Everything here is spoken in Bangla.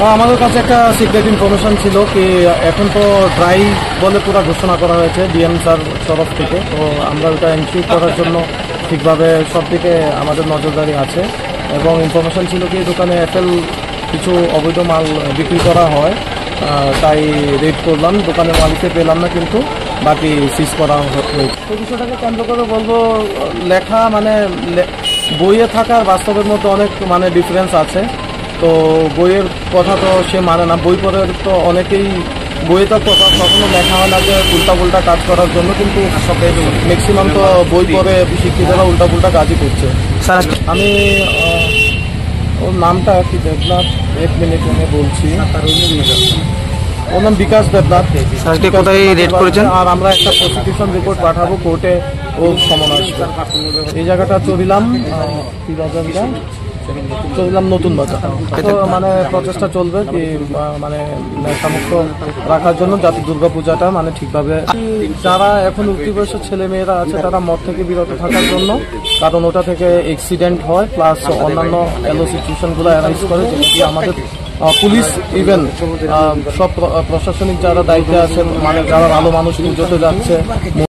আমাদের কাছে একটা সিক্রেট ইনফরমেশন ছিল কি এখন তো ড্রাই বলে পুরো ঘোষণা করা হয়েছে ডিএম স্যার তরফ থেকে। তো আমরা ওটা এনশিওর করার জন্য ঠিকভাবে সব দিকে আমাদের নজরদারি আছে এবং ইনফরমেশন ছিল কি দোকানে এফএল কিছু অবৈধ মাল বিক্রি করা হয়, তাই রেড করলাম। দোকানের মালিককে পেলাম না, কিন্তু বাকি সিজ করা হয়েছে। তো বিষয়টাকে কেন্দ্র করে বলবো, লেখা মানে বইয়ে থাকার বাস্তবের মধ্যে অনেক মানে ডিফারেন্স আছে। তো বইয়ের কথা তো সে মানে না, বই পড়ে তো অনেকেই বইয়ে তো কখনো লেখা হয় না যে উল্টা কাজ করার জন্য, কিন্তু ম্যাক্সিমাম তো বই পড়ে শিক্ষিতরা উল্টা কাজই করছে। আমি ওর নামটা কি দেবনাথ, 1 মিনিট আমি বলছি। ওর নাম বিকাশ দেবনাথ। কোথায় রেড করেছেন? আর আমরা একটা প্রসিকিউশন রিপোর্ট পাঠাবো কোর্টে। ও সমন আসবে। এই জায়গাটা চলিলাম কি বাজারটা চললাম নতুন বাজার। তো মানে প্রচেষ্টা চলবে কি মানে নেশামুক্ত রাখার জন্য, যাতে দুর্গাপূজাটা মানে ঠিকভাবে, যারা এখন উঠতি বয়সের ছেলে মেয়েরা আছে তারা মদ থেকে বিরত থাকার জন্য, কারণ ওটা থেকে অ্যাক্সিডেন্ট হয়, প্লাস অন্যান্য এলো সিচুয়েশনগুলো অ্যারাইজ করে, যেটি আমাদের পুলিশ ইভেন সব প্রশাসনিক যারা দায়িত্বে আছেন, মানে যারা ভালো মানুষ পুজোতে যাচ্ছে